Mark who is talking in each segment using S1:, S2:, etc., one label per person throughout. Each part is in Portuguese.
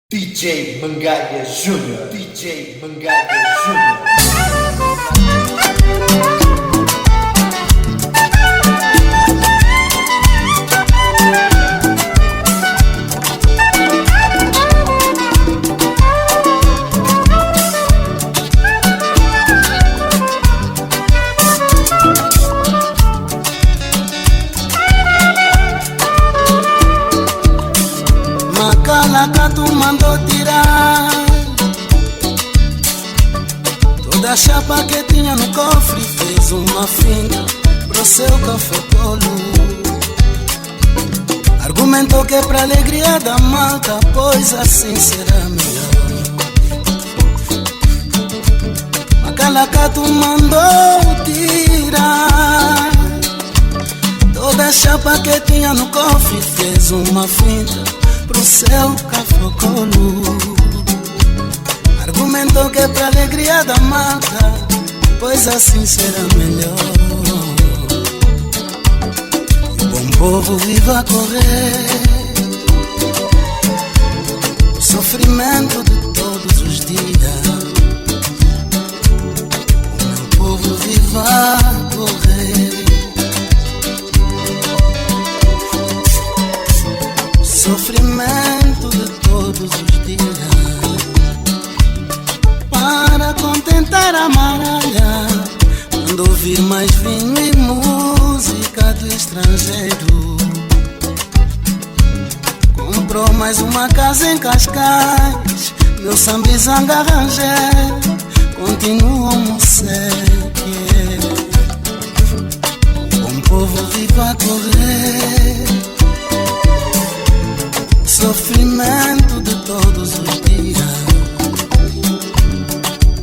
S1: DJ Mangaia Júnior, DJ Mangaia Júnior.
S2: Macalaca tu mandou tirar toda a chapa que tinha no cofre, fez uma finta pro seu café polo. Argumentou que é pra alegria da malta, pois assim será melhor. Macalaca tu mandou tirar toda a chapa que tinha no cofre, fez uma finta pro seu cafocolo. Argumentou que é pra alegria da malta, pois assim será melhor. E o bom povo vive a correr o sofrimento de todos os dias. O meu povo vive a correr sofrimento de todos os dias, para contentar a maralha, quando ouvir mais vinho e música do estrangeiro. Comprou mais uma casa em Cascais, meu sambizanga Rangel continua um seque. O bom povo vive a correr sofrimento de todos os dias.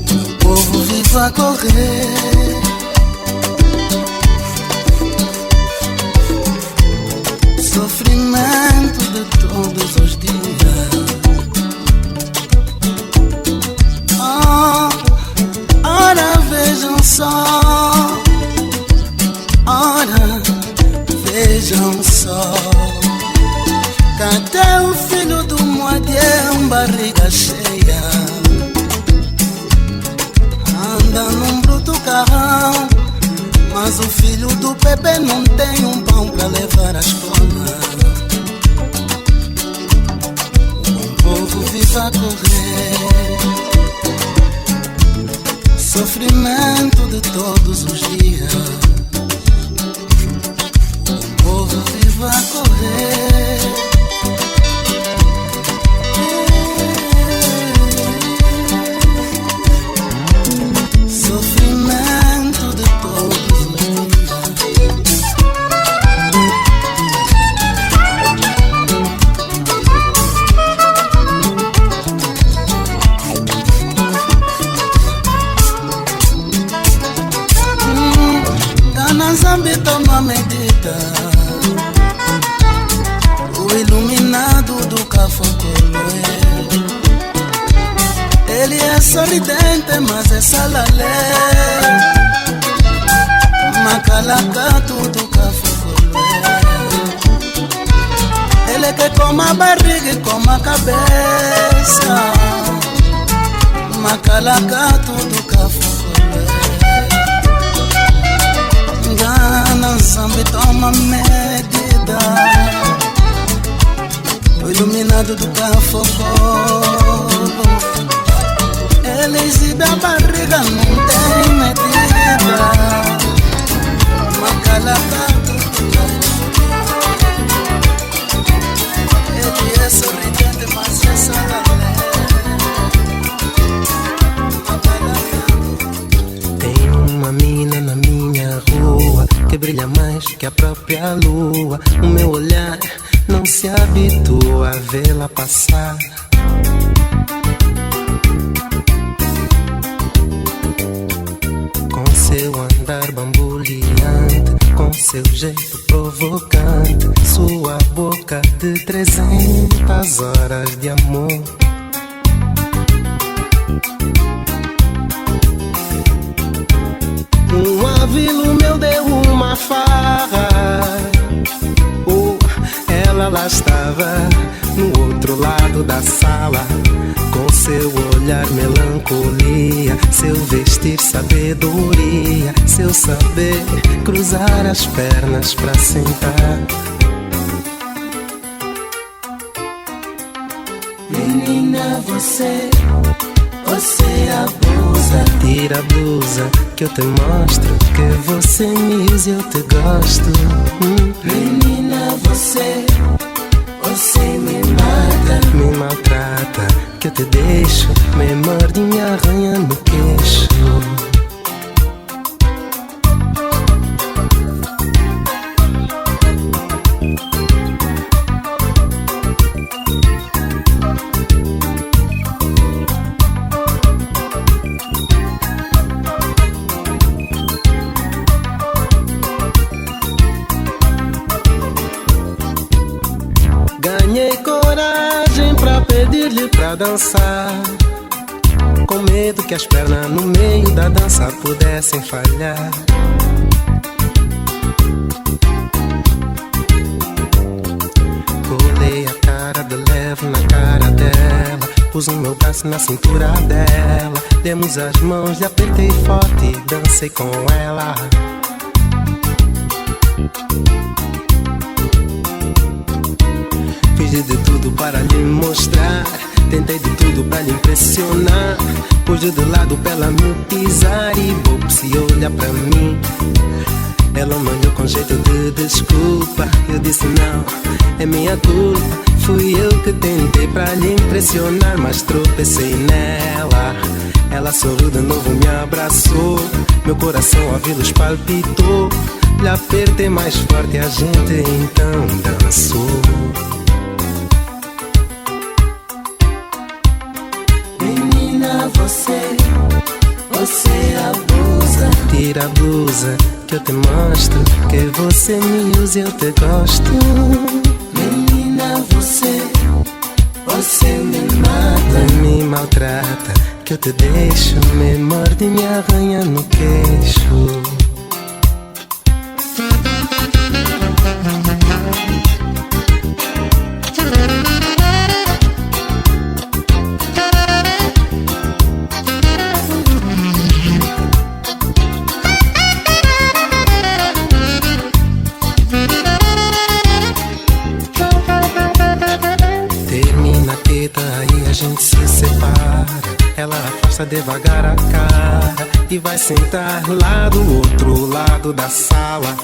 S2: O meu povo vive a correr sofrimento de todos os dias. Oh, ora vejam só, ora vejam só, cadê o filho do Moadião, barriga cheia? Anda num bruto carrão, mas o filho do Pepe não tem um pão pra levar à escola. O bom povo vive a correr sofrimento de todos os dias. O bom povo vive a correr sofrimento de todos os dias. Dana Zambi toma medida, o iluminado do cafocolo. Ele é sorridente, mas é salalé. Macalaca tudo cafocolo. Ele que come a barriga e come a cabeça. Macalaca tudo cafocolo. Engana Zambi toma medida, o iluminado do cafocolo. Ele exibe a barriga, não tem medida. Macalaca tudo ele é sorridente, mas é salalé.
S3: Tem uma mina na minha rua que brilha mais que a própria lua. O meu olhar não se habitua a vê-la passar. Com seu andar bamboleante, com seu jeito provocante, sua boca de 300 horas de amor. Um avilo meu deu uma farra, ela lá estava no outro outro lado da sala, com seu olhar melancolia, seu vestir sabedoria, seu saber cruzar as pernas pra sentar.
S2: Menina, você abusa.
S3: Tira a blusa que eu te mostro, que você me usa e eu te gosto.
S2: Menina, você me mata.
S3: Me maltrata, que eu te deixo, me morde e me arranha no queixo. Ganhei coragem pra pedir-lhe pra dançar, com medo que as pernas no meio da dança pudessem falhar. Colei a cara de leve na cara dela, pus o meu braço na cintura dela, demos as mãos, lhe apertei forte e dancei com ela. Fiz de tudo para lhe mostrar, tentei de tudo para lhe impressionar, pus de lado pra ela me pisar e se olha pra mim. Ela me olhou com jeito de desculpa, eu disse não, é minha culpa. Fui eu que tentei pra lhe impressionar, mas tropecei nela. Ela sorriu de novo, me abraçou, meu coração ao ouvi-los palpitou. Lhe apertei mais forte, a gente então dançou.
S2: Menina, você abusa.
S3: Tira a blusa que eu te mostro, que você me usa e eu te gosto.
S2: Menina, você me mata.
S3: Me maltrata, que eu te deixo, me morde e me arranha no queixo. Aí a gente se separa, ela afasta devagar a cara e vai sentar lá do outro lado da sala.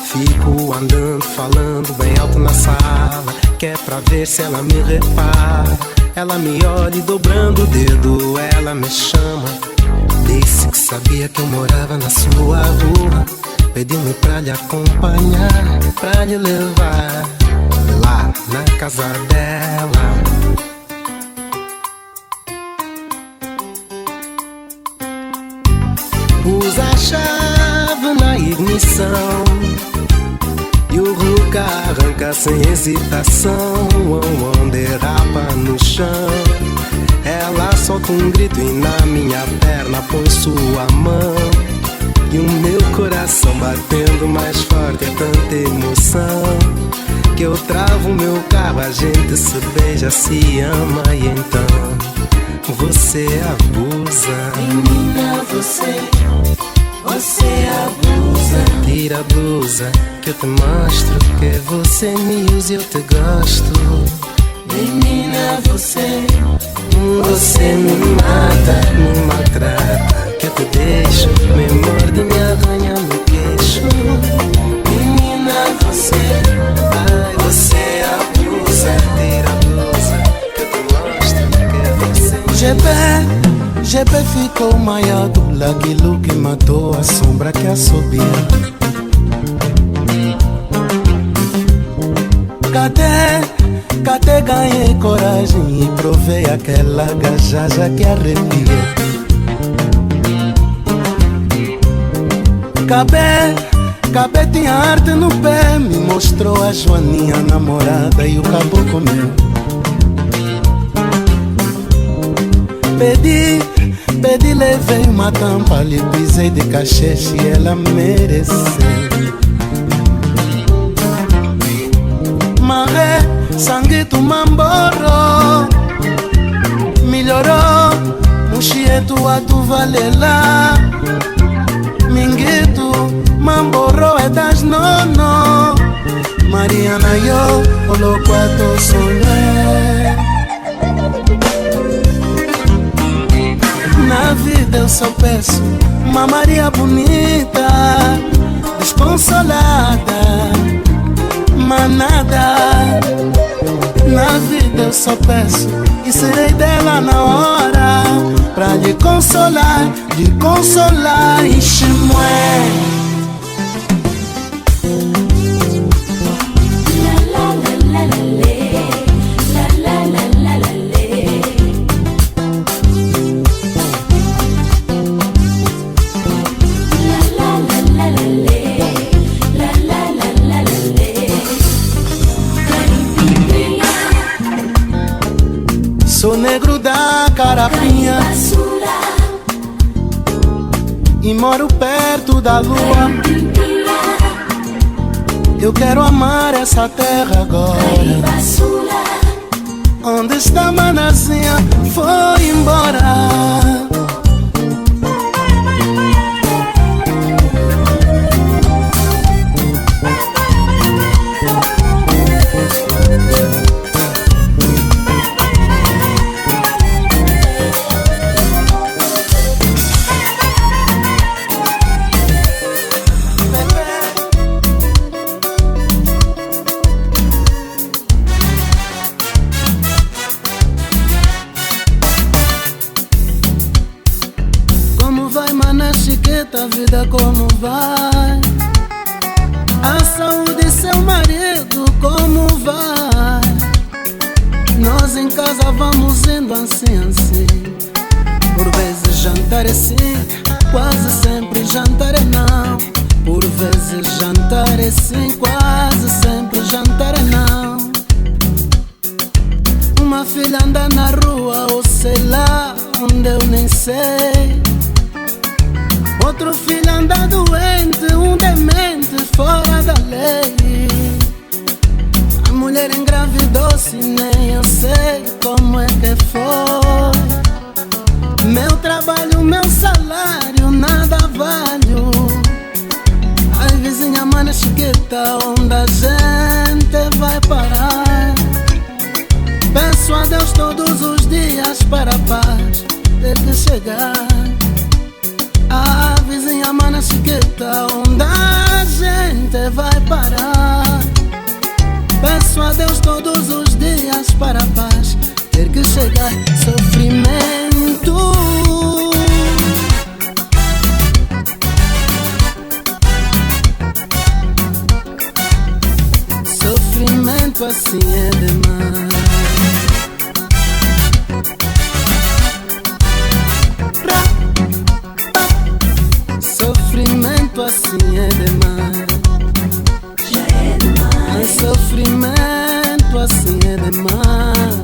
S3: Fico andando, falando bem alto na sala, que é pra ver se ela me repara. Ela me olha e dobrando o dedo, ela me chama. Disse que sabia que eu morava na sua rua, pediu-me pra lhe acompanhar, pra lhe levar lá na casa dela. Pus a chave na ignição e o Ruka arranca sem hesitação. Derrapa no chão. Ela solta um grito e na minha perna põe sua mão. E o meu coração batendo mais forte, é tanta emoção que eu travo meu carro, a gente se beija, se ama e então você abusa.
S2: Menina, você abusa.
S3: Tira a blusa que eu te mostro, que você me usa e eu te gosto.
S2: Menina, você
S3: me mata, me maltrata, que eu te deixo, me morde e me arranha no queixo.
S2: Menina, você abusa.
S3: Tira a blusa que eu te mostro, que você
S2: GP ficou maior do aquilo que matou a sombra que assobia. Cadê ganhei coragem e provei aquela gajaja que arrepia. Cabé tinha arte no pé, me mostrou a Joaninha namorada e o caboclo meu. Pedi, levei uma tampa, lhe pisei de cacheche e ela mereceu. Sanguito Mamboro melhorou, Muxieto a tu valela. Minguito Mamboro é das nono. Mariana yo, oloquato solé. Na vida eu só peço uma Maria bonita, desconsolada, manada. Na vida eu só peço e serei dela na hora, pra lhe consolar, enche-moé. Sou negro da Carapinha e moro perto da lua. Eu quero amar essa terra agora. Onde está Manazinha? Foi embora. A vida como vai? A saúde seu marido como vai? Nós em casa vamos indo assim. Por vezes jantar é sim, quase sempre jantar é não. Por vezes jantar é sim, quase sempre jantar é não. Uma filha anda na rua ou sei lá onde eu nem sei. Outro filho anda doente, um demente fora da lei. A mulher engravidou-se, nem eu sei como é que foi. Meu trabalho, meu salário, nada valho. Ai vizinha, mana chiquita, onde a gente vai parar? Peço a Deus todos os dias para a paz ter que chegar. A vizinha mana chiquita, onde a gente vai parar? Peço a Deus todos os dias para a paz ter que chegar. Sofrimento, sofrimento assim é demais. Sofrimento assim é demais. Já é demais. Sofrimento assim é demais.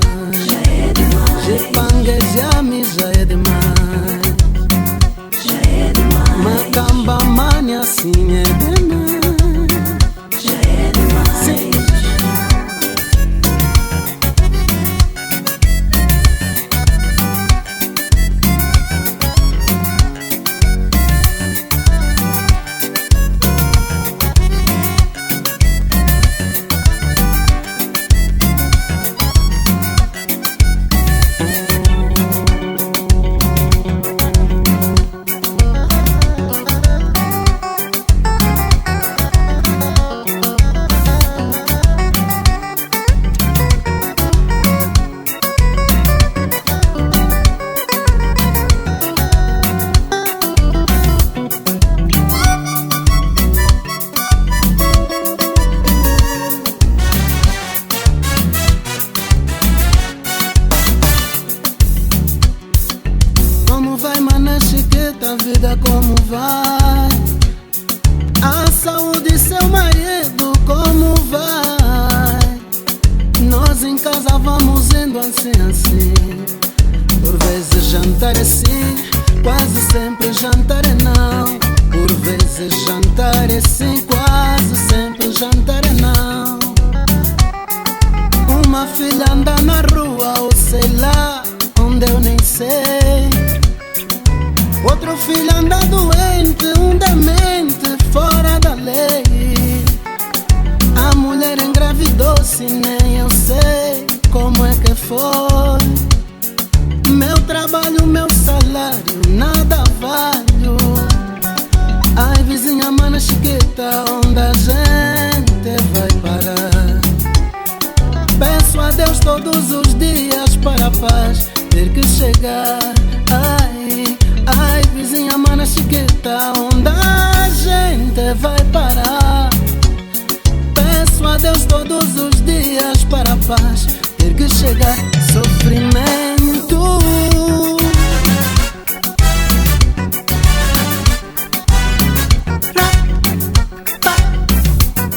S2: Já é demais. Jepanguejame já é demais. Já é demais. Macamba mani assim é demais. Já é demais. Sim. A vida como vai? A saúde seu marido como vai? Nós em casa vamos indo assim. Por vezes jantar é sim, quase sempre jantar é não. Por vezes jantar é sim, quase sempre jantar é não. Uma filha anda na rua, ou sei lá, onde eu nem sei. Outro filho anda doente, um demente, fora da lei. A mulher engravidou-se, nem eu sei como é que foi. Meu trabalho, meu salário, nada valho. Ai, vizinha, mana chiquita, onde a gente vai parar? Peço a Deus todos os dias para a paz ter que chegar. Ai, ai, vizinha, mana chiquita, onde a gente vai parar? Peço a Deus todos os dias para a paz ter que chegar. Sofrimento,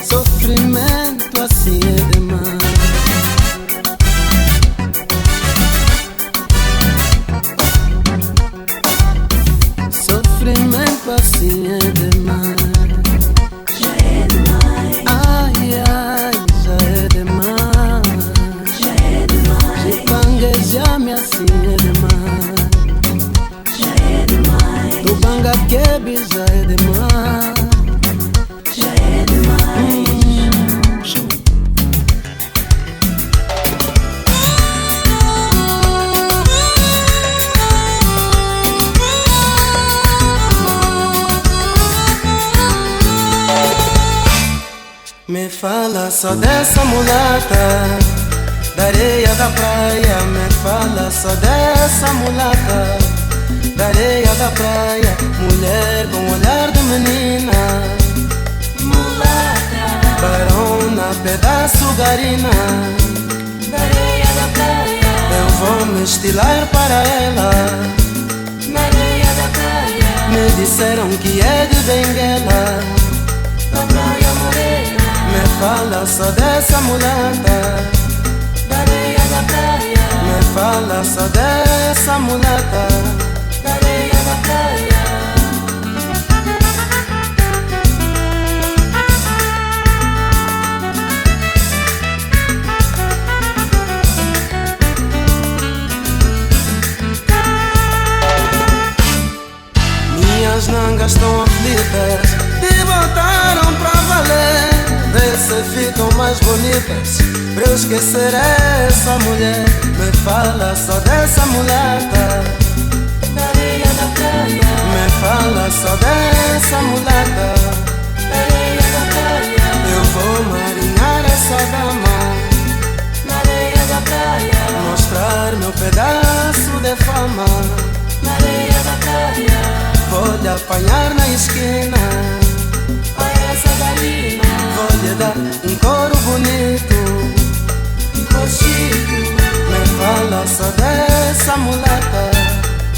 S2: sofrimento assim é demais. Sofrimento assim é demais.
S4: Já é demais.
S2: Ai, ai, já é demais.
S4: Já é demais.
S2: Banguejar-me assim é demais.
S4: Já é demais.
S2: Do banga quebe já é demais.
S4: Já é demais.
S2: Me fala só dessa mulata da areia da praia. Me fala só dessa mulata da areia da praia. Mulher com olhar de menina,
S4: Mulata,
S2: barona, pedaço garina.
S4: da areia da praia.
S2: Eu vou me estilar para ela.
S4: Na areia da praia.
S2: Me disseram que é de Benguela.
S4: Da praia morena.
S2: Me fala só dessa mulata.
S4: Da areia da praia.
S2: Me fala só dessa mulata.
S4: Da areia da praia.
S2: Minhas nangas estão aflitas, te botaram pra valer. Vê se ficam mais bonitas, pra eu esquecer essa mulher. Me fala só dessa mulata.
S4: Da areia da praia.
S2: Me fala só dessa mulata.
S4: Da areia da praia.
S2: Eu vou marinhar essa dama,
S4: Na areia da praia.
S2: mostrar meu pedaço de fama.
S4: Na areia da praia.
S2: Vou lhe apanhar na esquina,
S4: Olha essa galinha.
S2: vou lhe dar um couro bonito.
S4: Cochico.
S2: Me fala só dessa mulata.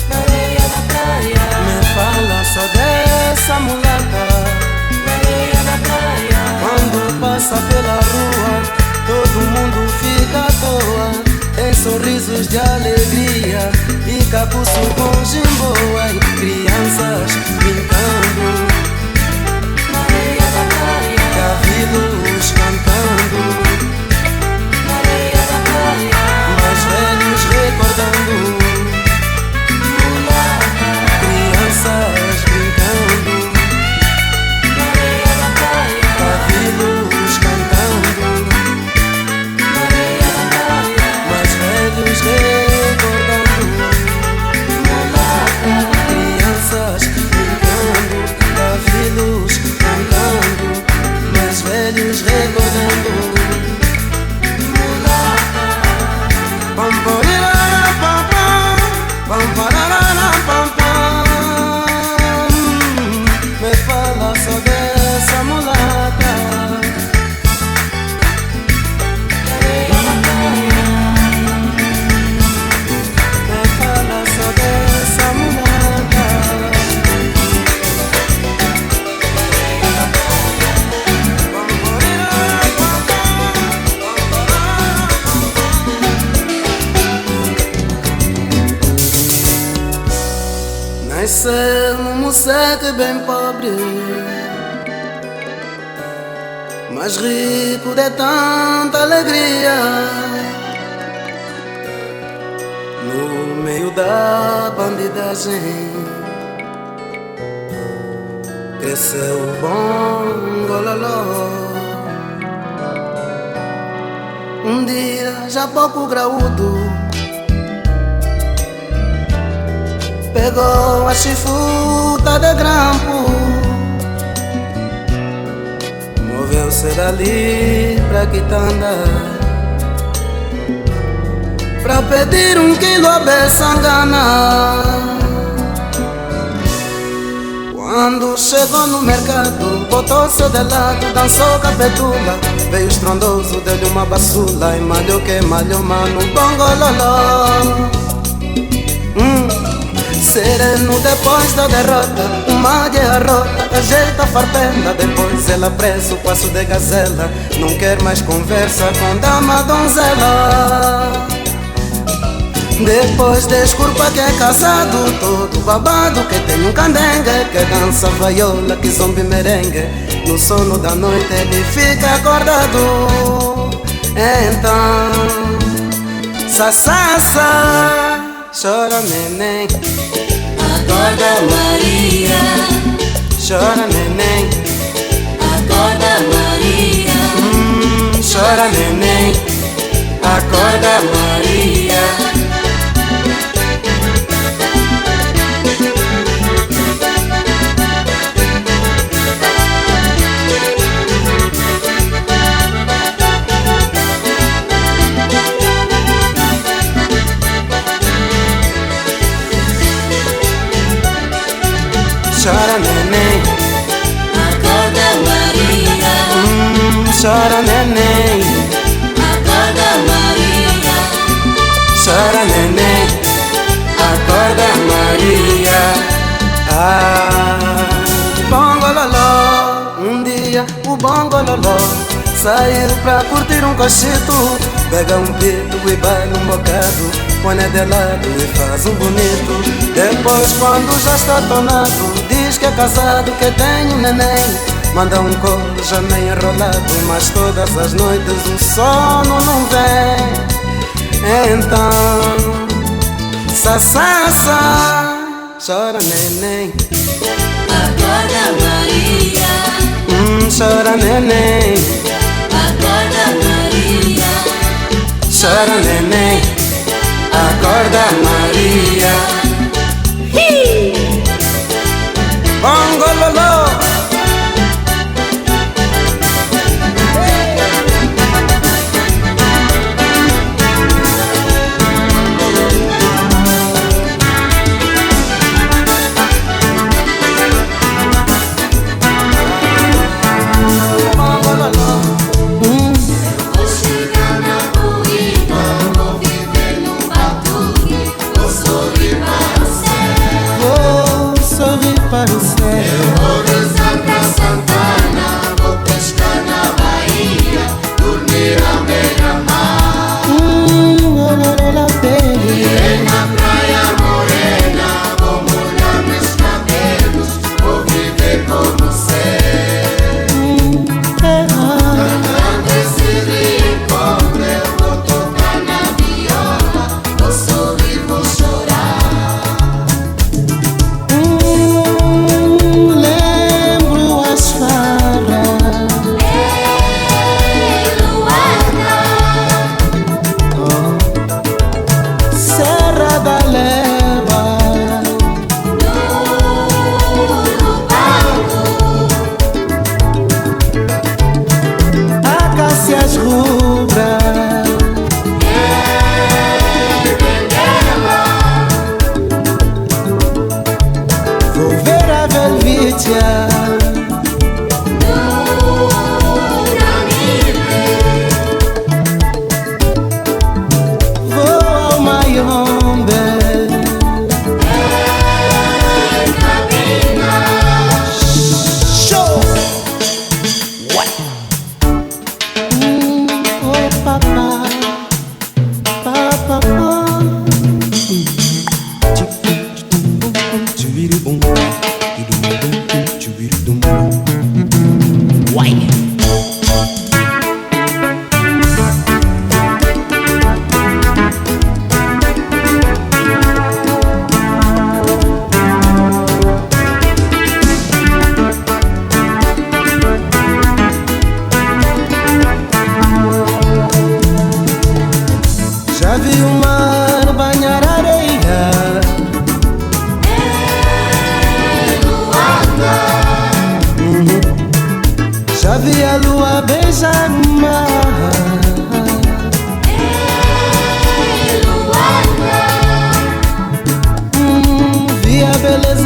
S4: Na areia da praia.
S2: Me fala só dessa mulata.
S4: Na areia da praia.
S2: Quando passa pela rua, todo mundo fica à toa. Tem sorrisos de alegria e capuço com jimboa. E crianças brincando,
S4: Na areia da praia.
S2: cavilos cantando,
S4: Na areia da praia.
S2: mais velhos recordando.
S4: Mulata.
S2: Crianças brincando,
S4: Na areia da praia.
S2: cavilos cantando,
S4: Na areia da praia.
S2: mais velhos recordando.
S4: Mulata.
S2: Crianças brincando, cavilos cantando, mais velhos recordando. Pam porira pam pam, pam parara pam pam. Me fala só dessa mulata. Me fala só dessa mulata. Pam porira pam pam. Nasceu num moceque bem pobre, mas rico de tanta alegria. no meio da bandidagem cresceu o bongololó. Um dia já pouco graúdo pegou a chifuta de grampo, moveu-se dali pra quitanda pra pedir 1 quilo de sangana. Quando chegou no mercado, botou-se de lado, dançou capetula, veio estrondoso, deu-lhe uma baçula e malhou que malhou, mano, bongololó. Sereno depois da derrota, uma guerra rota, ajeita a farpela, depois ela presa o passo de gazela, não quer mais conversa com dama donzela. Depois desculpa que é casado, todo babado, que tem um candengue, que dança vaiola, que zombi merengue, no sono da noite ele fica acordado. Então, sa, chora neném,
S4: Acorda Maria,
S2: chora neném,
S4: acorda Maria,
S2: chora neném,
S4: acorda Maria.
S2: chora neném,
S4: Acorda Maria,
S2: chora neném,
S4: acorda Maria,
S2: chora neném, acorda Maria. Bongololó, um dia o bongololó saiu pra curtir um cochito, pega um pito e baila um bocado, põe de lado e faz um bonito. Depois quando já está tonado, diz que é casado, que tem um neném, manda um colo já meio enrolado, mas todas as noites o sono não vem. Então, sa, chora neném,
S4: acorda Maria,
S2: chora neném,
S4: acorda Maria,
S2: chora neném, acorda Maria. Bongololó.
S4: vou chegar na ruína, vou viver num batuque,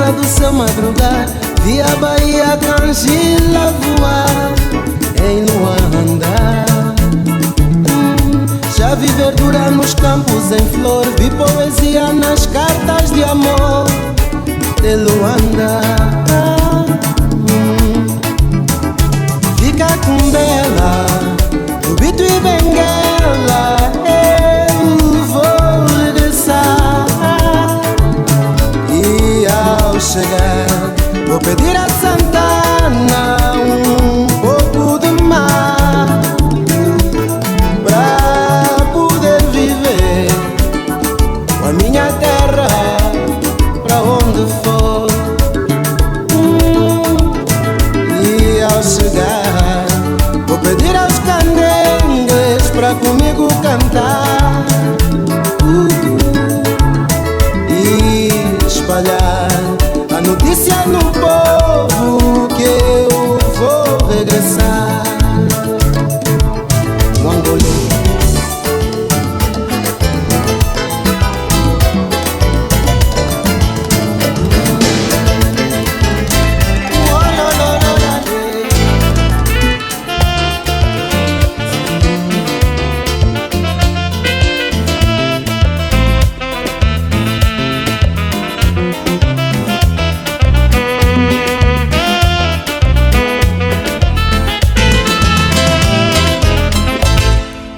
S2: estrela do seu madrugar, vi a Bahia tranquila voar em Luanda. Já vi verdura nos campos em flor, vi poesia nas cartas de amor de Luanda. Fica com Bela, Rubito e Benguela, eu vou regressar. E ao chegar, vou pedir a Santana um pouco de mar, pra poder viver com a minha terra, pra onde for. E ao chegar, vou pedir aos candengues pra comigo cantar, e espalhar a notícia no povo que eu vou regressar. Mongolês.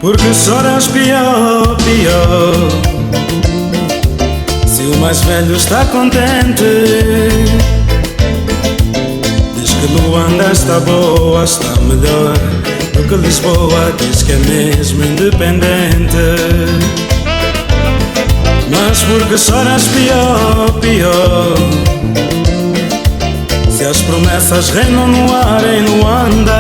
S5: Porque choras pior, pior, se o mais velho está contente. Diz que Luanda está boa, está melhor do que Lisboa, diz que é mesmo independente. Mas porque choras pior, pior, se as promessas reinam no ar em Luanda,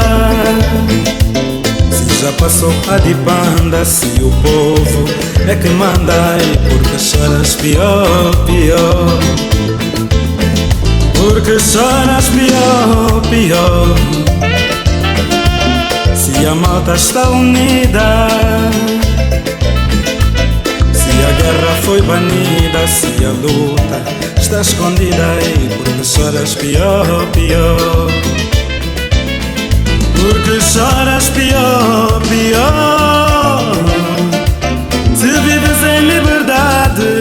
S5: já passou a de panda, se o povo é que manda. E porque choras pior, pior, porque choras pior, pior, se a malta está unida, se a guerra foi banida, se a luta está escondida. E porque choras pior, pior, porque choras pior, pior, se vives em liberdade,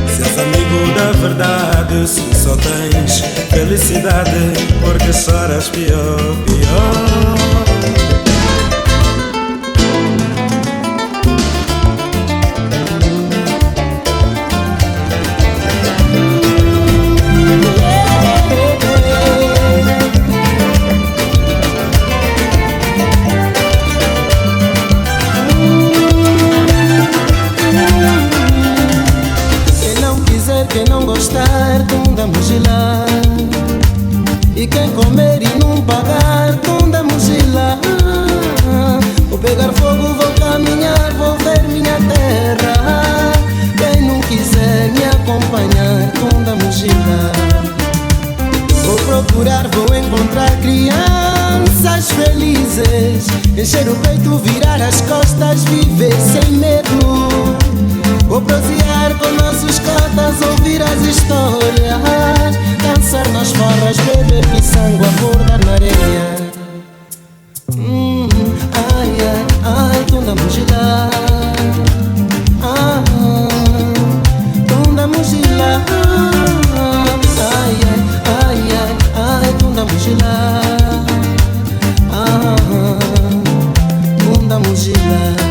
S5: se és amigo da verdade, se só tens felicidade. Porque choras pior, pior.
S2: Quem não gostar, tunda mochila. E quem comer e não pagar, tunda mochila. Vou pegar fogo, vou caminhar, vou ver minha terra. Quem não quiser me acompanhar, tunda mochila. Vou procurar, vou encontrar crianças felizes, encher o peito, virar as costas, viver sem medo. Vou prosear com nossos cotas, ouvir as histórias, dançar nas farras, beber pisango, acordar na areia. Ai, ai, ai, tunda mochila. Tunda mochila. Ai, ai, ai, ai, ai, tunda mochila. Tunda mochila.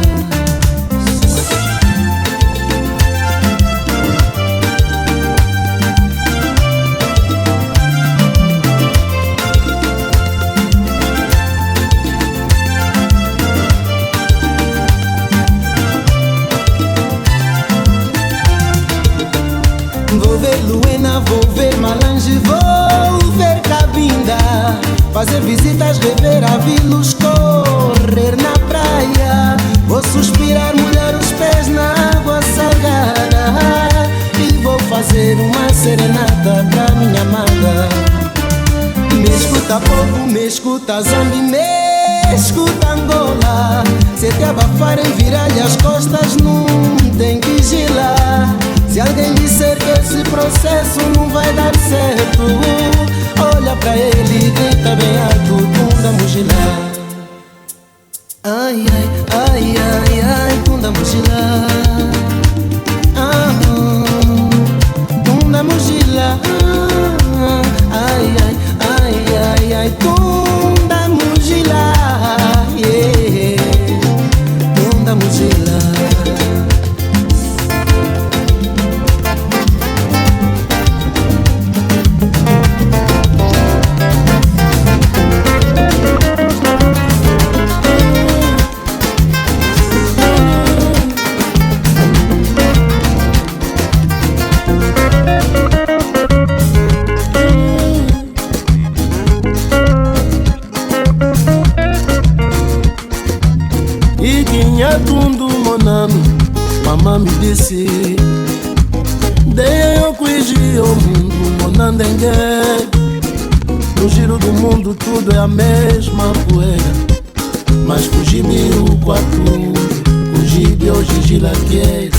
S2: Vou ver Luena, vou ver Malange, vou ver Cabinda, fazer visitas, rever avilos, correr na praia. Vou suspirar, molhar os pés na água salgada, e vou fazer uma serenata pra minha amada. Me escuta povo, me escuta Zambi, me escuta Angola. Se te abafarem, virar-lhe as costas, não tem que gilar. Se alguém disser que esse processo não vai dar certo. Olha pra ele e grita bem alto, bunda mugila. Ai, ai, ai, ai, ai, bunda mugila. Bunda mugila. Ai, ai, ai, ai, ai, bunda mugila. Yeah. Bunda mugila. Mamãe me disse, dei eu cuiji o mundo, monandengue. No giro do mundo tudo é a mesma poeira, mas fugibi o quatro, fugibi hoje gila que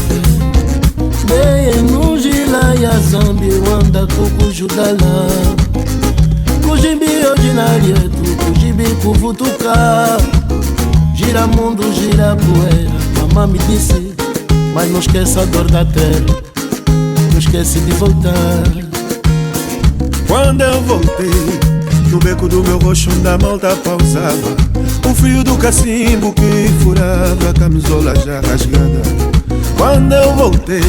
S2: dei no gila e a zambi anda com cujudala. Fugibi hoje na rieto, fugibi com vutuca. Gira mundo, gira poeira. Mamãe me disse, mas não esqueça a dor da terra, não esquece de voltar.
S5: Quando eu voltei, no beco do meu rosto da malta pausava o fio do cacimbo que furava a camisola já rasgada. Quando eu voltei,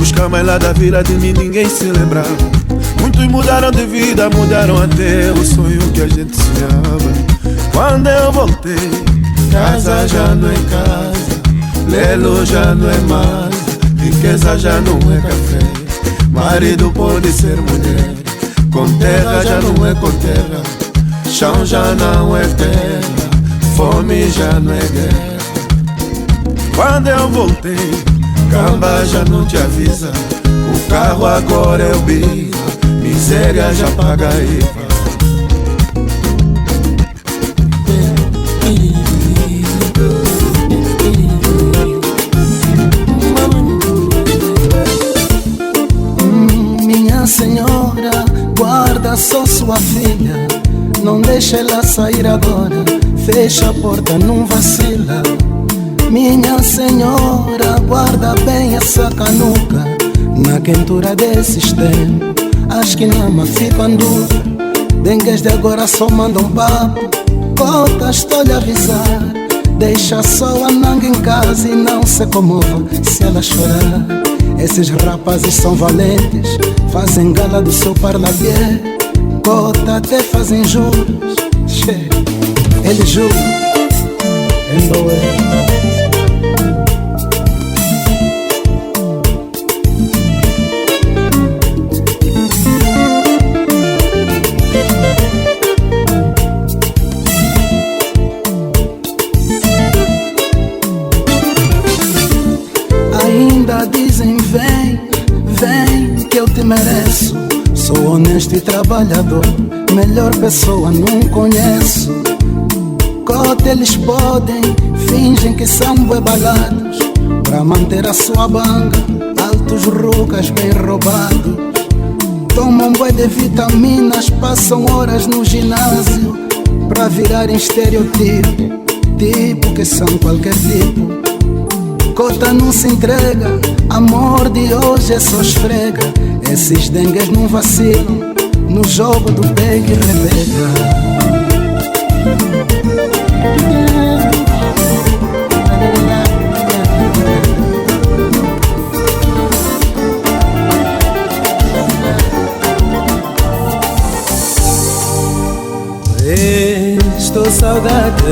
S5: os camais lá da vila de mim ninguém se lembrava. Muitos mudaram de vida, mudaram até o sonho que a gente sonhava. Quando eu voltei, casa já não é casa, lelo já não é mais, riqueza já não é café, marido pode ser mulher, com terra já não é com terra, chão já não é terra, fome já não é guerra. Quando eu voltei, camba já não te avisa, o carro agora é o bico, miséria já paga IVA.
S2: Senhora, guarda só sua filha, não deixa ela sair agora, fecha a porta, não vacila. Minha senhora, guarda bem essa canuca, na quentura desses tempos, as que nama ficam duras. Dengues de agora só mandam papo, cota estou-lhe a avisar. Deixa só a nanga em casa e não se comova se ela chorar. Esses rapazes são valentes, fazem gala do seu parlavier, cota até fazem juros. Che, eles juram em doer. Ainda dizem vem, vem que eu te mereço. Sou honesto e trabalhador, melhor pessoa não conheço. Cota eles podem, fingem que são bebalados, pra manter a sua banga, altos rucas bem roubados. Tomam bué de vitaminas, passam horas no ginásio, pra virarem estereotipo, tipo que são qualquer tipo. Cota não se entrega, amor de hoje é só esfrega. Esses dengues não vacilam, no jogo do pega e repega.
S3: Estou saudade,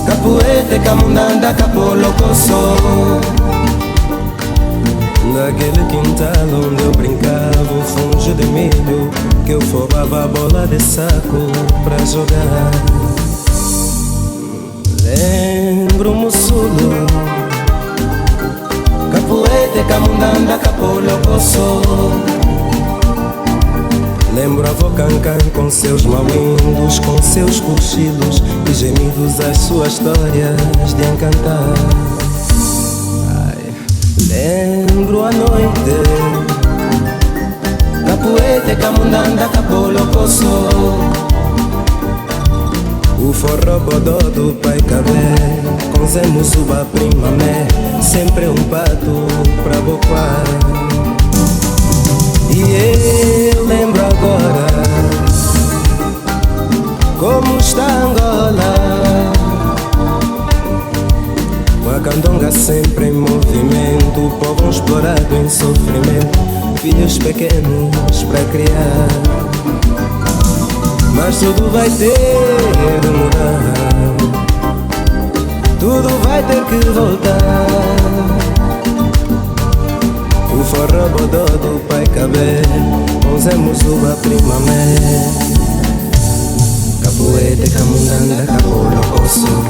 S3: capoeira, camundanda, capolocoso. Naquele quintal onde eu brincava, o fungo de milho, que eu formava a bola de saco pra jogar. Lembro-me o sulo, capoeira, camundanda, capolocoso. Lembro a avó Cancan com seus mauindos, com seus cochilos e gemidos, as suas histórias de encantar. Ai, lembro a noite capoeira, camundanda, capolocoso. O forró bodó do pai cabé, com Zé Musuba primamé, sempre um pato pra bocoar. E eu lembro agora como está Angola, com a candonga sempre em movimento, o povo explorado em sofrimento, filhos pequenos pra criar. Mas tudo vai ter de mudar, tudo vai ter que voltar. O forró bodó do pai cabé, com Zé Musuba primamé, capoeira, camundanga, capolocoso.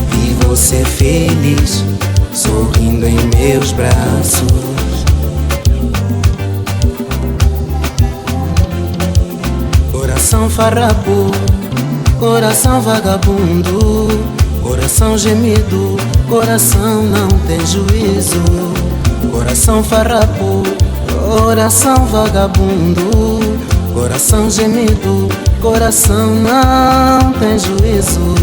S3: Vi você feliz, sorrindo em meus braços. Coração farrapo, coração vagabundo, coração gemido, coração não tem juízo. Coração farrapo, coração vagabundo, coração gemido, coração não tem juízo.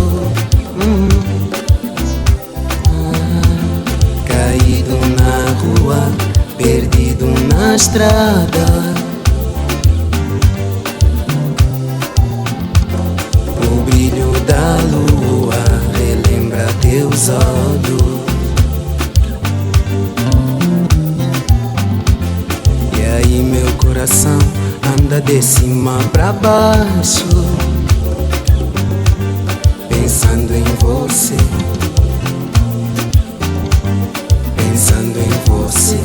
S3: Caído na rua, perdido na estrada, o brilho da lua relembra teus olhos. E aí meu coração anda de cima pra baixo, pensando em você, pensando em você.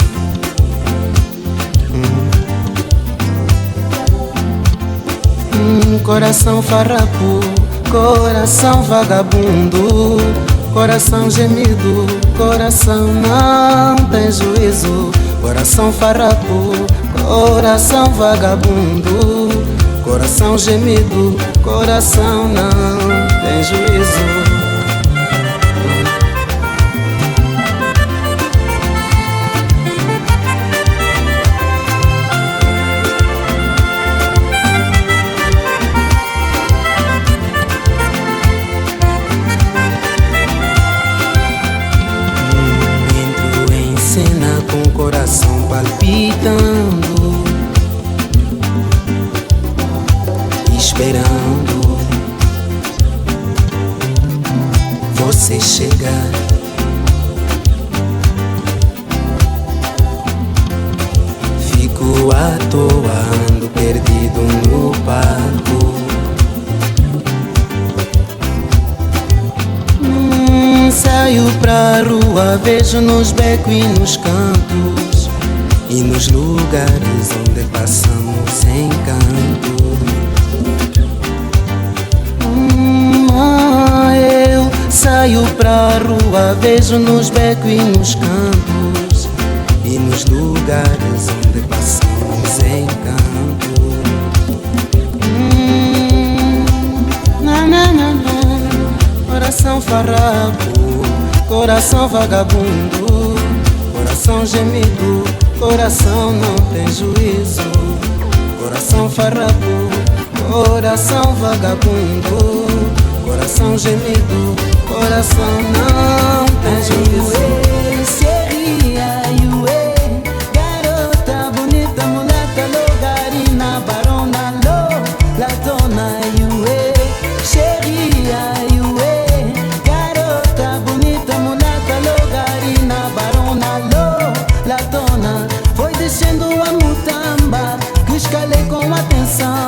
S3: Coração farrapo, coração vagabundo, coração gemido, coração não tem juízo. Coração farrapo, coração vagabundo, coração gemido, coração não tem juízo. Entro em cena com o coração palpitando, esperando você chegar. Fico atoando, perdido no palco. Saio pra rua, vejo nos becos e nos cantos, e nos lugares onde passamos encanto.
S2: Eu saio pra rua, vejo nos becos e nos campos e nos lugares onde passamos encanto. Coração farrapo, coração vagabundo, coração gemido, coração não tem juízo. Coração farrapo, coração vagabundo, coração gemido, coração não tem juízo. Garota bonita, mulata, logarina, barona, lo, latona, xeria, garota bonita, mulata, logarina, barona, lo, latona. Foi descendo a mutamba, que escalei com atenção.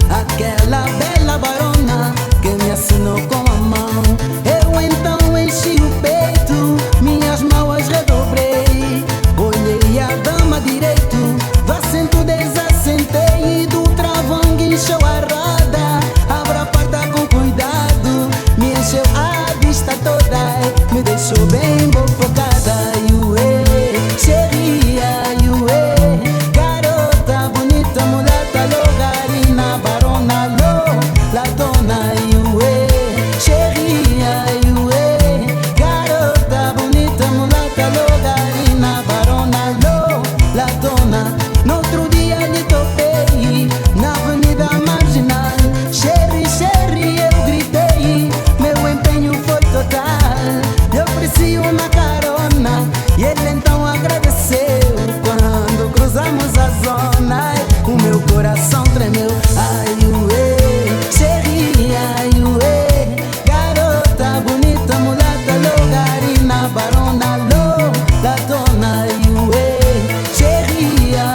S2: Aquela bela barona que me assinou com a mão. Eu então enchi o peito, minhas mãos redobrei. Olhei a dama direito, do assento desassentei. E do travão guinchou a roda, abra a porta com cuidado. Me encheu a vista toda, me deixou bem bofocada. Xeria, garota bonita, mulata, logarina, barona, lo, latona, xeria, garota bonita, mulata, logarina, barona, lo, latona. No outro dia lhe topei na avenida marginal. Xerri, eu gritei, meu empenho foi total. Eu ofereci uma carona e ele então agradeceu. Quando cruzamos a zona, o meu coração tremeu. Xeria, garota bonita, mulata, logarina, barona, lo, latona, xeria,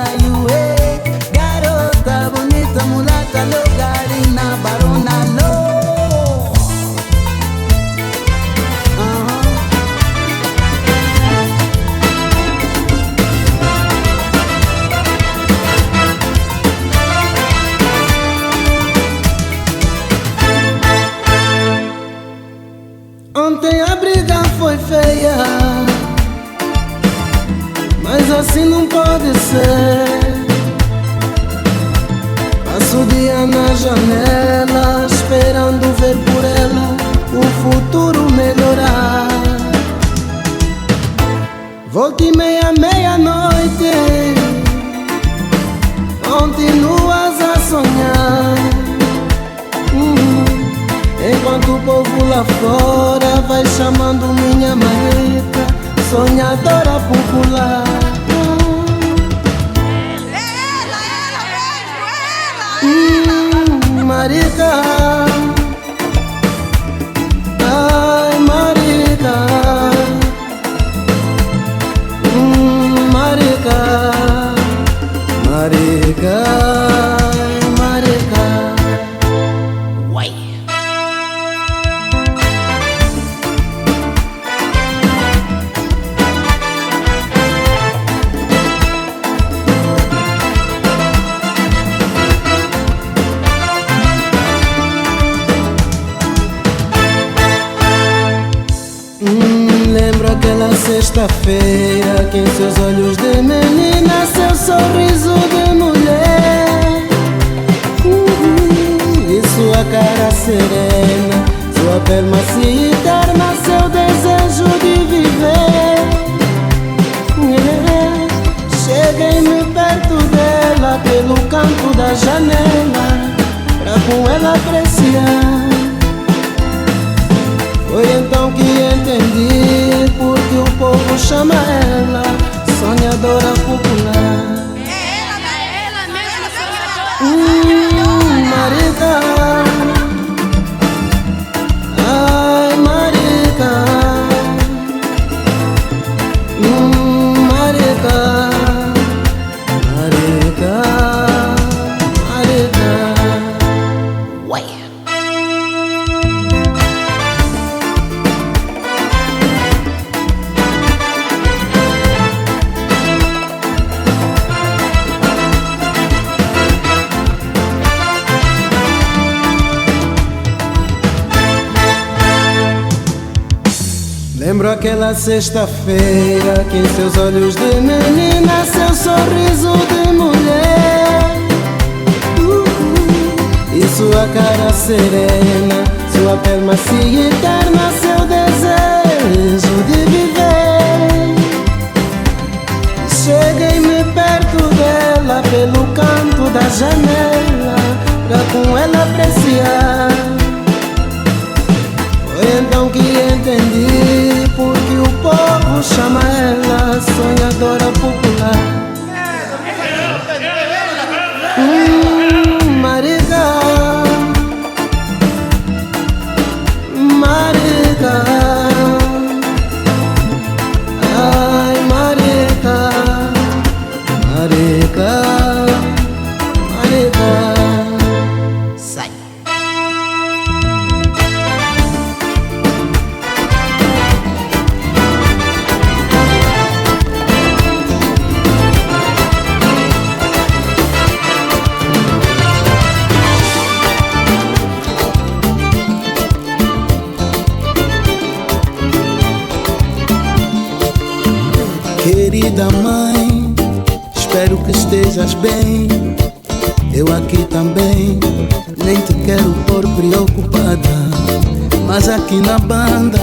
S2: garota bonita, mulata, logarina, barona, lo. Ontem a briga foi feia, mas assim não pode ser. Passo o dia na janela, esperando ver por ela o futuro melhorar. Volta e meia-noite, continuas a sonhar. Enquanto o povo lá fora vai chamando minha marita, sonhadora popular. Marica, ai marica, marica, marica, marica. Lembro aquela sexta-feira que em seus olhos de menina, seu sorriso de mulher, e sua cara serena, sua pele macia e eterna, seu desejo de viver. Cheguei-me perto dela pelo canto da janela, pra com ela apreciar. Foi então que entendi porque o povo chama ela sonhadora popular.
S4: Ela mesma,
S2: marica, ai marica, marica, marica, marica. Lembro aquela sexta-feira que em seus olhos de menina, seu sorriso de mulher, e sua cara serena, sua pele macia e eterna, seu desejo de viver. Cheguei-me perto dela pelo canto da janela, pra com ela apreciar. Foi então que entendi porque o povo chama ela sonhadora popular. Marica, Marica, ai Marica, Marica, Marica. Sai. Querida mãe, espero que estejas bem. Eu aqui também, nem te quero pôr preocupada. Mas aqui na banda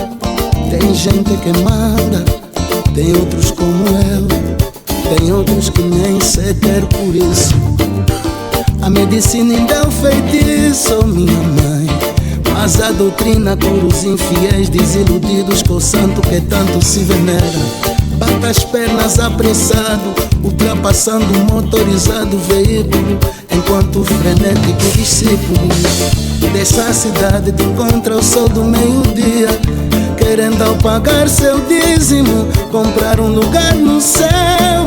S2: tem gente que manda. Tem outros como eu, tem outros que nem sequer por isso. A medicina ainda é um feitiço, minha mãe. Mas a doutrina cura os infiéis, desiludidos com o santo que tanto se venera. Bata as pernas apressado, ultrapassando o motorizado veículo, enquanto o frenético discípulo dessa cidade te encontra o sol do meio-dia, querendo ao pagar seu dízimo comprar um lugar no céu.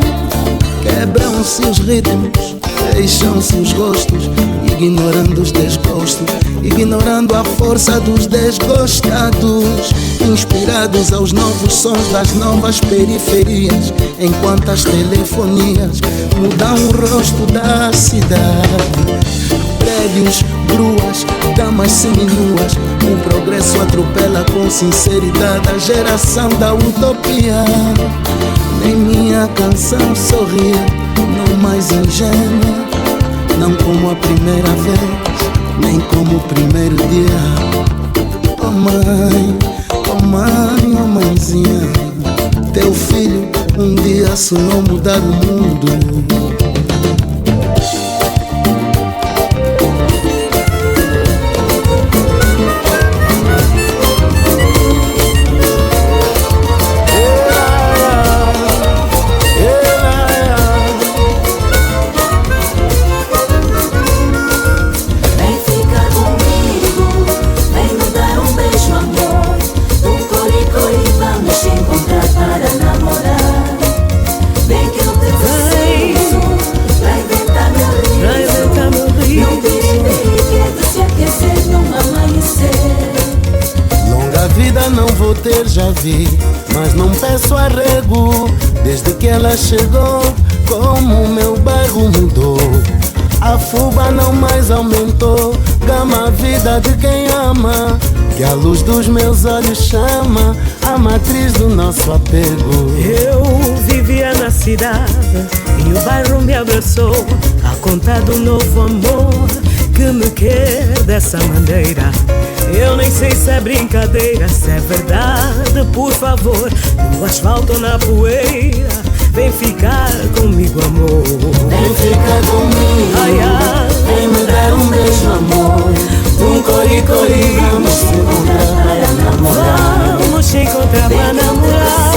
S2: Quebram-se os ritmos, deixam-se os gostos, ignorando os desgostos, ignorando a força dos desgostados, inspirados aos novos sons das novas periferias, enquanto as telefonias mudam o rosto da cidade. Prédios, gruas, damas seminuas, o progresso atropela com sinceridade a geração da utopia. Nem minha canção sorria, não mais ingênua, não como a primeira vez, nem como o primeiro dia. Oh mãe, oh mãe, oh mãezinha, teu filho um dia sonhou mudar o mundo. Já vi, mas não peço arrego. Desde que ela chegou, como o meu bairro mudou. A fuba não mais aumentou, gama a vida de quem ama, que a luz dos meus olhos chama a matriz do nosso apego.
S6: Eu vivia na cidade e o bairro me abraçou, a contar do novo amor que me quer dessa maneira. Eu nem sei se é brincadeira, se é verdade, por favor. No asfalto ou na poeira, vem ficar comigo, amor.
S2: Vem ficar comigo,
S6: ai, ai,
S2: vem me dar um beijo, amor. Um cori-cori, vamos se encontrar para namorar.
S6: Vamos se encontrar para namorar.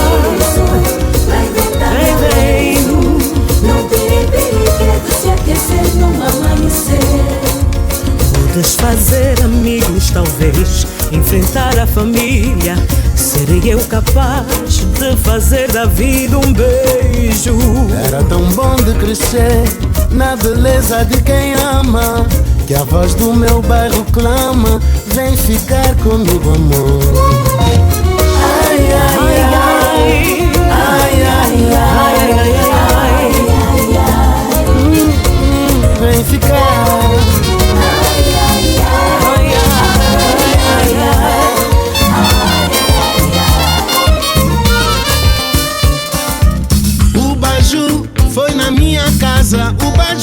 S6: Vem, vem.
S7: Num piripiri, quero se aquecer num amanhecer.
S6: Desfazer amigos, talvez enfrentar a família. Serei eu capaz de fazer da vida um beijo.
S2: Era tão bom de crescer na beleza de quem ama, que a voz do meu bairro clama, vem ficar comigo, amor. Ai, ai, ai, ai, ai, ai, ai, ai, ai, ai. Vem ficar.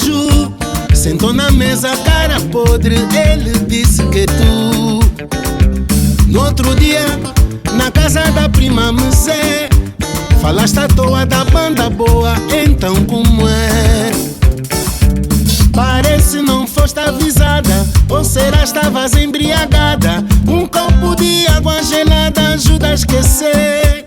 S2: Baju sentou na mesa, cara podre, ele disse que tu. No outro dia, na casa da prima Musé, falaste à toa da banda boa, então como é? Parece não foste avisada, ou será estavas embriagada? Um copo de água gelada ajuda a esquecer.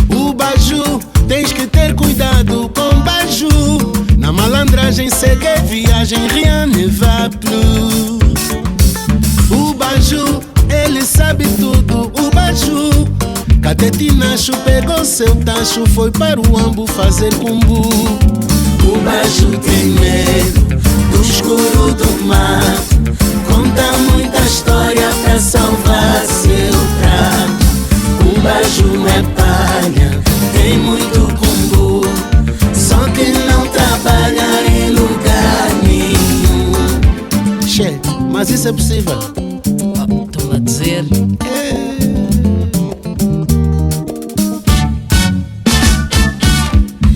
S2: O Baju, tens que ter cuidado com Baju. Na malandragem segue viagem, rien ne va plus. O Baju, ele sabe tudo, o Baju. Catetinacho pegou seu tacho, foi para o Ambu fazer cumbu. O Baju tem medo do escuro do mato, conta muita história pra salvar seu prato. O Baju é palha, tem muito cumbu, só que não trabalha em lugar nenhum. Che, mas isso é possível?
S8: Estou a dizer.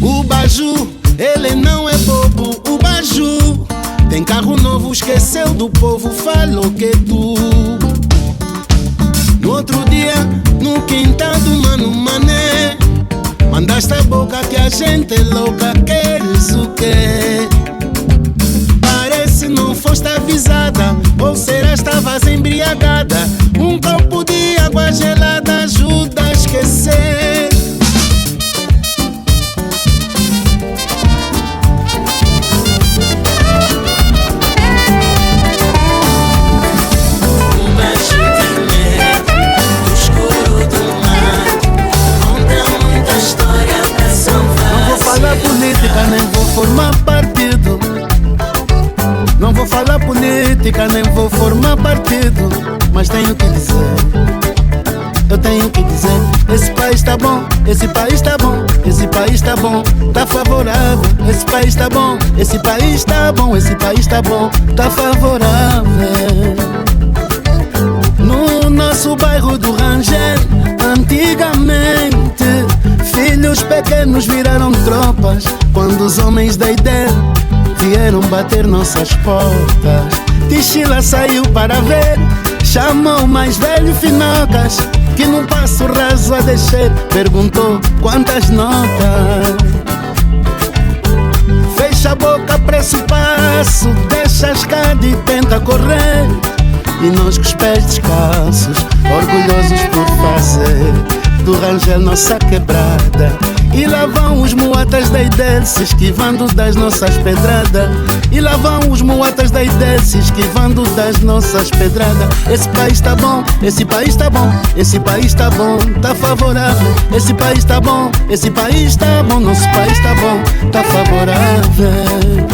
S2: O Baju, ele não é bobo, o Baju tem carro novo, esqueceu do povo, falou que tu. No outro dia, no quintal do Mano Mané, mandaste a boca que a gente é louca, queres o quê? Parece não foste avisada, ou será estavas embriagada? Um copo de água gelada ajuda a esquecer. Nem vou formar partido. Não vou falar política, nem vou formar partido, mas tenho que dizer, eu tenho que dizer. Esse país tá bom, esse país tá bom, esse país tá bom, tá favorável. Esse país tá bom, esse país tá bom, esse país tá bom, tá favorável. No nosso bairro do Rangel, antigamente, filhos pequenos viraram tropas quando os homens da ideia vieram bater nossas portas. Tichila saiu para ver, chamou o mais velho Finocas, que num passo raso a descer perguntou quantas notas. Fecha a boca, pressa o passo, deixa a escada e tenta correr. E nós com os pés descalços, orgulhosos por fazer do Rangel nossa quebrada. E lá vão os muatas da IDEL se esquivando das nossas pedradas. E lá vão os muatas da IDEL se esquivando das nossas pedradas. Esse país tá bom, esse país tá bom, esse país tá bom, tá favorável. Esse país tá bom, esse país tá bom, nosso país tá bom, tá favorável.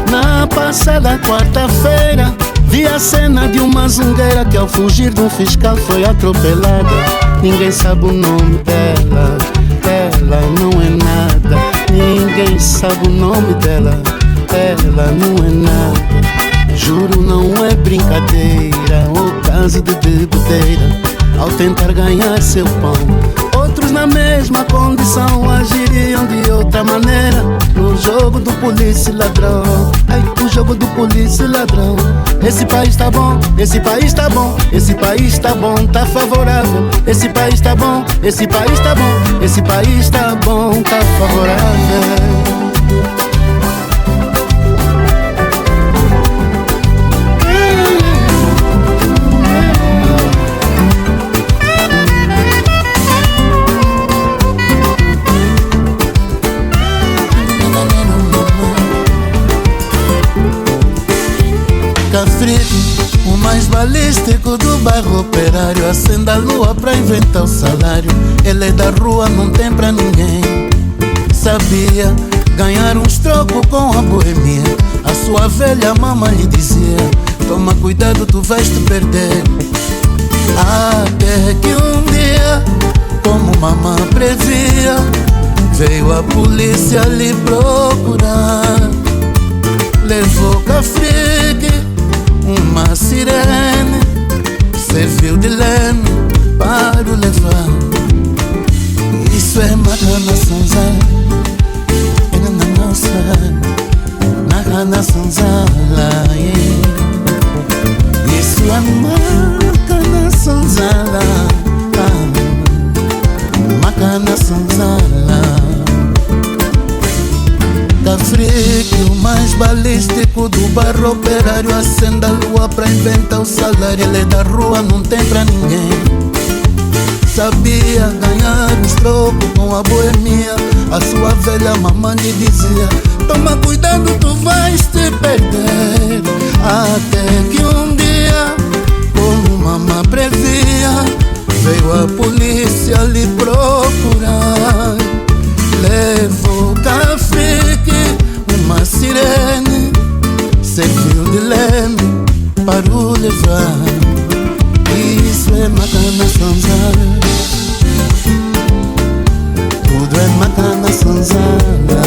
S2: Na passada quarta-feira, vi a cena de uma zungueira que ao fugir de um fiscal foi atropelada. Ninguém sabe o nome dela, ela não é nada. Ninguém sabe o nome dela, ela não é nada. Juro, não é brincadeira, ou caso de bebedeira. Ao tentar ganhar seu pão, outros na mesma condição agiriam de outra maneira. No jogo do polícia e ladrão, ai, o jogo do polícia e ladrão. Esse país tá bom, esse país tá bom, esse país tá bom, tá favorável. Esse país tá bom, esse país tá bom, esse país tá bom, tá favorável. O mais balístico do bairro operário, acende a lua pra inventar o salário. Ele é da rua, não tem pra ninguém. Sabia ganhar uns trocos com a boemia. A sua velha mamãe lhe dizia: toma cuidado, tu vais te perder. Até que um dia, como mamãe previa, veio a polícia lhe procurar. Levou cafrique, uma sirene, serviu de leme para o levar. Isso é matar na São Zé, na nossa. Macana Sanzala, isso é Macana Sanzala, Macana Sanzala. Cafrique, o mais balístico do barro operário, acende a lua pra inventar o salário. Ele é da rua, não tem pra ninguém. Sabia ganhar uns trocos com a boemia. A sua velha mamãe lhe dizia: toma cuidado, tu vais te perder. Até que um dia, como mamãe previa, veio a polícia lhe procurar. Levou Cafrique, uma sirene, serviu de leme para o levar. Isso é Macana Sanzala, tudo é Macana Sanzala.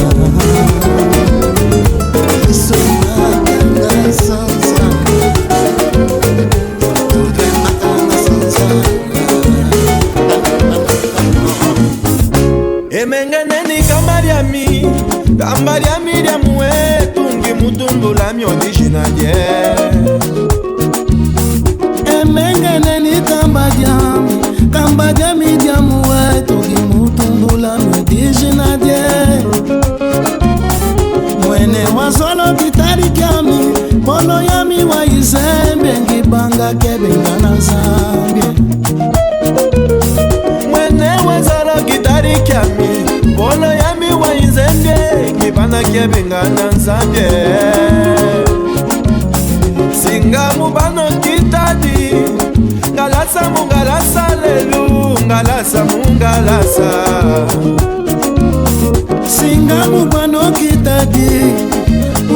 S2: Isso é Macana Sanzala, tudo é Macana Sanzala.
S5: Emengeneni kambariami riamue tungi mutumbula mi original
S2: Emengeneni kambariami riamue tungi mutumbula mi original Mwene wazolo kitari kiami Mono yami wa izembe ngibanga kebenga na Zambia.
S5: Mwene wazolo kitari kiami Mono yami wa izembe ngibanga kebenga na Zambia. Singa mubano kitadi Ngalasa mungalasa lelu Ngalasa mungalasa
S2: Singa mubano kitadi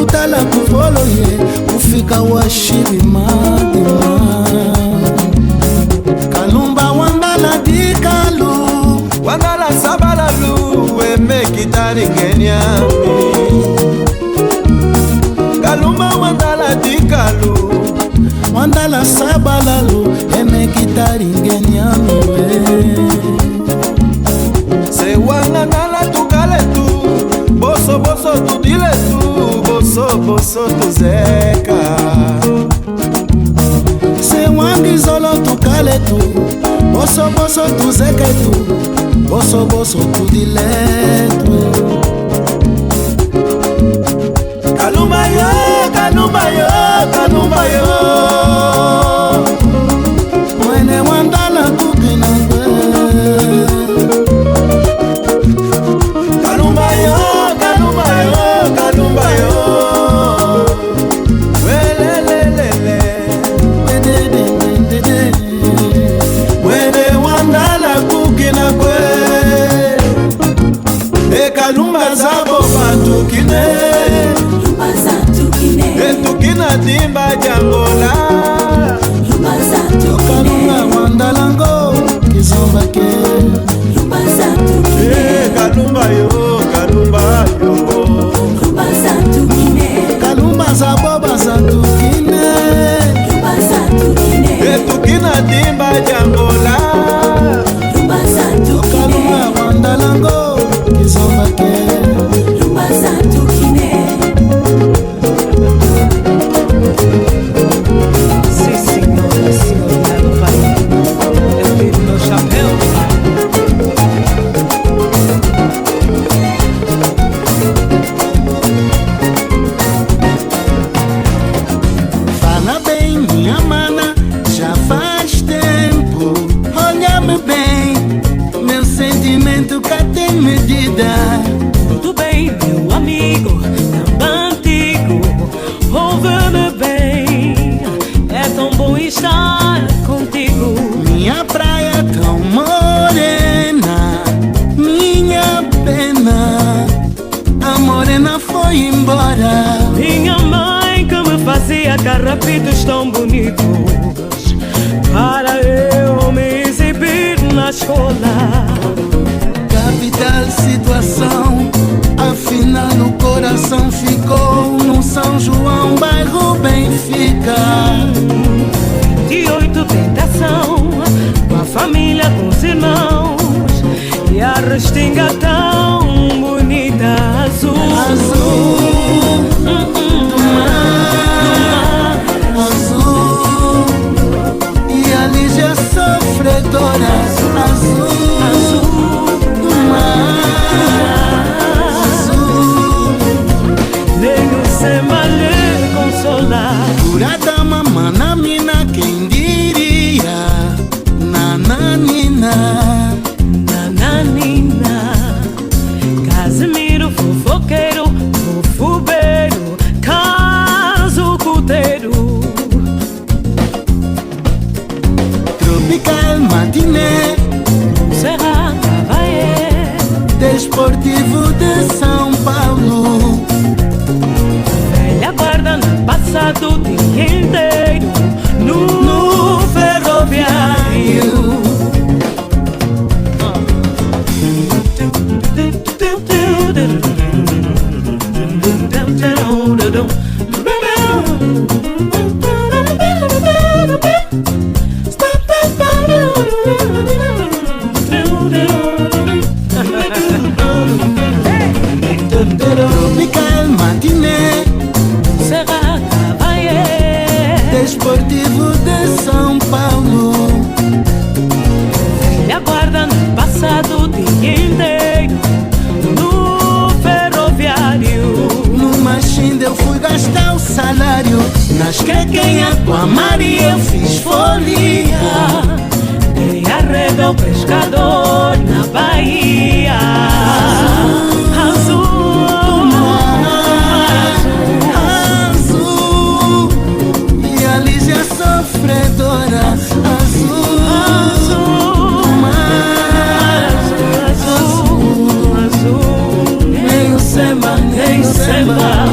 S2: Utala kufolo ye Ufika washibi madima Kalumba wandala di kalu
S5: Wandala sabalalu Weme kitari kenyami Kalumba wandala di kalu
S2: Wandala sabalalu Eme kitari kenyami
S5: Se wanga nala tukale tu Boso boso tu dile tu Boso boso tu zeka
S2: Se wangi zolo tu kale tu Boso boso tu zeka tu Boso boso tu dile tu
S5: Kalumba yo, kalumba yo, kalumba yo
S2: Mwene wandala kukina kwe
S5: Kalumba yo, kalumba yo, kalumba yo Welelelele Mwene wandala kukina kwe E kalumba zabo batukine Etukina timba jangola
S2: Kalunga wandalango Kizomba ke
S5: Kalumba yo, kalumba yo
S2: Kalumba za boba za tukine
S5: Etukina timba jangola
S2: Kalunga wandalango Kizomba ke Fala bem, minha mana, já faz tempo. Olha-me bem, meu sentimento cá tem medida.
S6: Tudo bem, meu amigo, tão antigo. Ouve-me bem, é tão bom estar contigo.
S2: Minha praia tão morena, minha pena. A morena foi embora.
S6: Minha mãe que me fazia carrapitos tão bonitos para eu me exibir na escola.
S2: Capital situação, afinal o coração ficou no São João, bairro Benfica.
S6: De 8 tentação, com a família, com os irmãos, e a restinga tão bonita azul.
S2: Azul, Tropical Matinê,
S6: Serra Cavaillé,
S2: Desportivo de São Paulo.
S6: me aguarda no passado dia inteiro, no ferroviário.
S2: No Machinde eu fui gastar o salário. Nas quequenha com a Maria eu fiz folia.
S6: Dei arrego ao pescador na Bahia. Azul,
S2: azul, e a Lígia sofredora. Azul,
S6: azul, azul, nem o samba, nem o samba.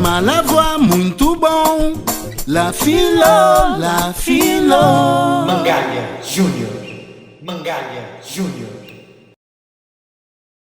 S2: Malavoie muito bom. La filo, la filo.
S1: Mangalha Júnior. Mangalha Júnior.